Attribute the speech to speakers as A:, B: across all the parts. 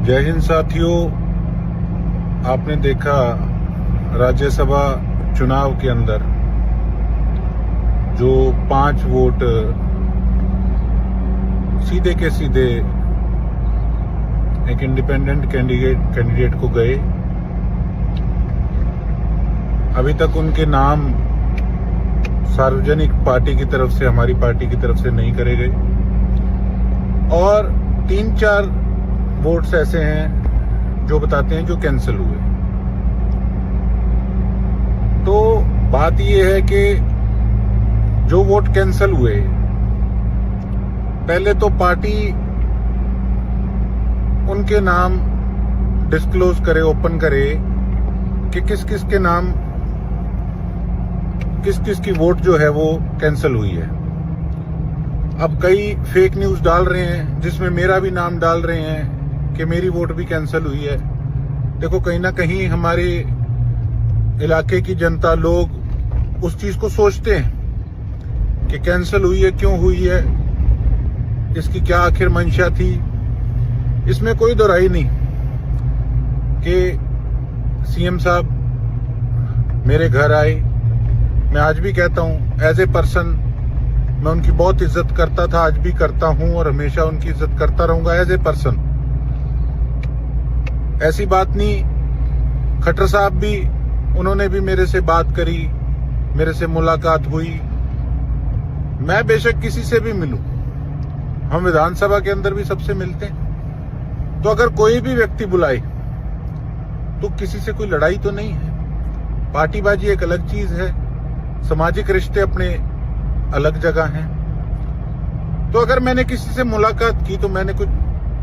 A: जय हिंद साथियों। आपने देखा राज्यसभा चुनाव के अंदर जो 5 वोट सीधे के सीधे एक इंडिपेंडेंट कैंडिडेट को गए। अभी तक उनके नाम सार्वजनिक पार्टी की तरफ से, हमारी पार्टी की तरफ से नहीं करे गए और 3-4 वोट्स ऐसे हैं जो बताते हैं जो कैंसिल हुए। तो बात यह है कि जो वोट कैंसिल हुए, पहले तो पार्टी उनके नाम डिस्क्लोज करे, ओपन करे कि किस किस के नाम, किस किस की वोट जो है वो कैंसिल हुई है। अब कई फेक न्यूज डाल रहे हैं जिसमें मेरा भी नाम डाल रहे हैं कि मेरी वोट भी कैंसिल हुई है। देखो, कहीं ना कहीं हमारे इलाके की जनता, लोग उस चीज को सोचते हैं कि कैंसिल हुई है, क्यों हुई है, इसकी क्या आखिर मंशा थी। इसमें कोई दोहराई नहीं कि सीएम साहब मेरे घर आए। मैं आज भी कहता हूं, एज ए पर्सन मैं उनकी बहुत इज्जत करता था, आज भी करता हूं और हमेशा उनकी इज्जत करता रहूंगा एज ए पर्सन। ऐसी बात नहीं, खट्टर साहब भी, उन्होंने भी मेरे से बात करी, मेरे से मुलाकात हुई। मैं बेशक किसी से भी मिलूं, हम विधानसभा के अंदर भी सबसे मिलते हैं। तो अगर कोई भी व्यक्ति बुलाए तो किसी से कोई लड़ाई तो नहीं है। पार्टीबाजी एक अलग चीज है, सामाजिक रिश्ते अपने अलग जगह हैं। तो अगर मैंने किसी से मुलाकात की तो मैंने कुछ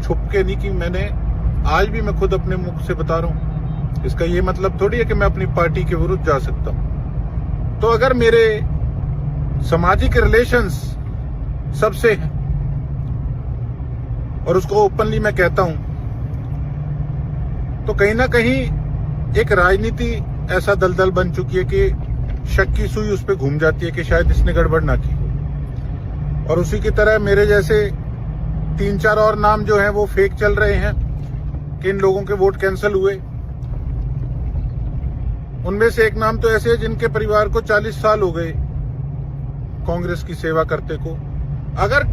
A: छुप के नहीं की। मैंने आज भी, मैं खुद अपने मुख से बता रहा हूं, इसका ये मतलब थोड़ी है कि मैं अपनी पार्टी के विरुद्ध जा सकता हूं। तो अगर मेरे सामाजिक रिलेशंस सबसे हैं और उसको ओपनली मैं कहता हूं, तो कहीं ना कहीं एक राजनीति ऐसा दलदल बन चुकी है कि शक की सुई उस पर घूम जाती है कि शायद इसने गड़बड़ ना की। और उसी की तरह मेरे जैसे 3-4 और नाम जो हैं वो फेक चल रहे हैं कि इन लोगों के वोट कैंसिल हुए। उनमें से एक नाम तो ऐसे है जिनके परिवार को 40 साल हो गए कांग्रेस की सेवा करते को। अगर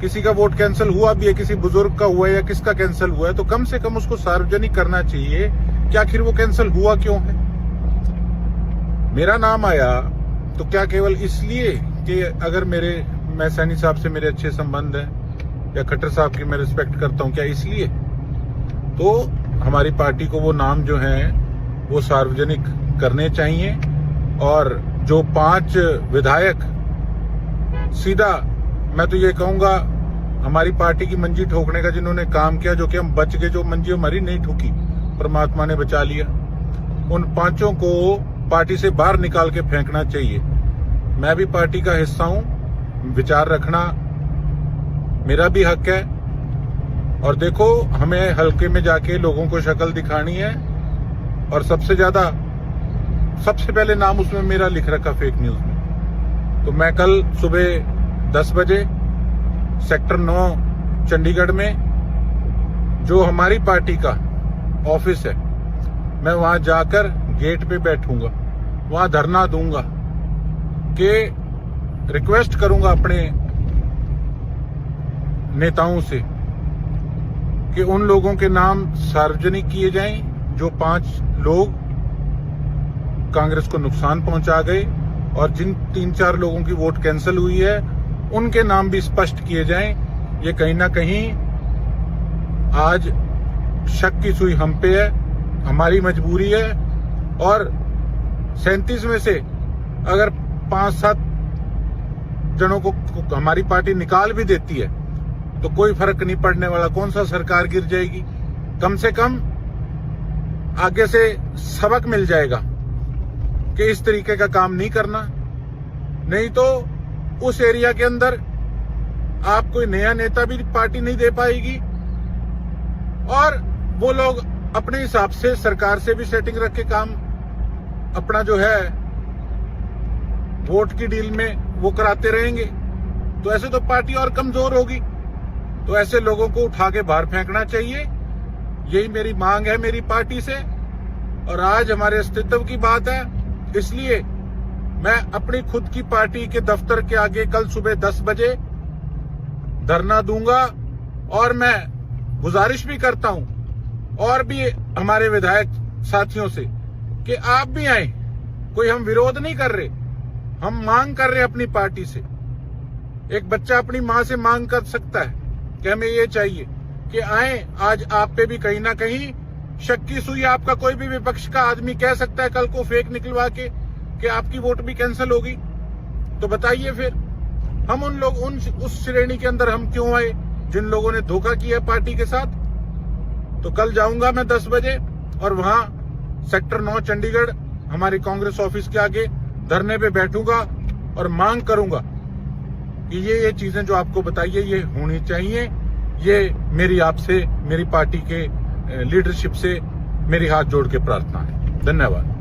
A: किसी का वोट कैंसिल हुआ भी है, किसी बुजुर्ग का हुआ है या किसका कैंसिल हुआ है, तो कम से कम उसको सार्वजनिक करना चाहिए कि आखिर वो कैंसिल हुआ क्यों है। मेरा नाम आया तो क्या केवल इसलिए कि अगर मैं सैनी साहब से मेरे अच्छे संबंध हैं या खट्टर साहब की मैं रिस्पेक्ट करता हूं, क्या इसलिए? तो हमारी पार्टी को वो नाम जो हैं वो सार्वजनिक करने चाहिए। और जो 5 विधायक, सीधा मैं तो ये कहूंगा, हमारी पार्टी की मंजी ठोकने का जिन्होंने काम किया, जो कि हम बच गए, जो मंजी हमारी नहीं ठुकी, परमात्मा ने बचा लिया, उन 5 को पार्टी से बाहर निकाल के फेंकना चाहिए। मैं भी पार्टी का हिस्सा हूं, विचार रखना मेरा भी हक है। और देखो, हमें हल्के में जाके लोगों को शक्ल दिखानी है। और सबसे पहले नाम उसमें मेरा लिख रखा फेक न्यूज में। तो मैं कल सुबह 10 बजे सेक्टर 9 चंडीगढ़ में जो हमारी पार्टी का ऑफिस है, मैं वहां जाकर गेट पे बैठूंगा, वहां धरना दूंगा कि रिक्वेस्ट करूंगा अपने नेताओं से कि उन लोगों के नाम सार्वजनिक किए जाएं जो 5 लोग कांग्रेस को नुकसान पहुंचा गए, और जिन 3-4 लोगों की वोट कैंसिल हुई है उनके नाम भी स्पष्ट किए जाएं। ये कहीं ना कहीं आज शक की सुई हम पे है, हमारी मजबूरी है। और 37 में से अगर 5-7 जनों को हमारी पार्टी निकाल भी देती है तो कोई फर्क नहीं पड़ने वाला। कौन सा सरकार गिर जाएगी, कम से कम आगे से सबक मिल जाएगा कि इस तरीके का काम नहीं करना। नहीं तो उस एरिया के अंदर आप कोई नया नेता भी पार्टी नहीं दे पाएगी और वो लोग अपने हिसाब से सरकार से भी सेटिंग रख के काम अपना जो है वोट की डील में वो कराते रहेंगे। तो ऐसे तो पार्टी और कमजोर होगी। तो ऐसे लोगों को उठा के बाहर फेंकना चाहिए। यही मेरी मांग है मेरी पार्टी से, और आज हमारे अस्तित्व की बात है, इसलिए मैं अपनी खुद की पार्टी के दफ्तर के आगे कल सुबह 10 बजे धरना दूंगा। और मैं गुजारिश भी करता हूं और भी हमारे विधायक साथियों से कि आप भी आए। कोई हम विरोध नहीं कर रहे, हम मांग कर रहे अपनी पार्टी से। एक बच्चा अपनी मां से मांग कर सकता है कि हमें ये चाहिए कि आए। आज आप पे भी कहीं ना कहीं शक की सुई आपका कोई भी विपक्ष का आदमी कह सकता है कल को फेक निकलवा के कि आपकी वोट भी कैंसिल होगी। तो बताइए फिर हम उस श्रेणी के अंदर हम क्यों आए जिन लोगों ने धोखा किया पार्टी के साथ। तो कल जाऊंगा मैं 10 बजे और वहां सेक्टर 9 चंडीगढ़ हमारे कांग्रेस ऑफिस के आगे धरने पे बैठूंगा और मांग करूंगा कि ये चीजें जो आपको बताइए ये होनी चाहिए। ये मेरी आपसे, मेरी पार्टी के लीडरशिप से मेरी हाथ जोड़ के प्रार्थना है। धन्यवाद।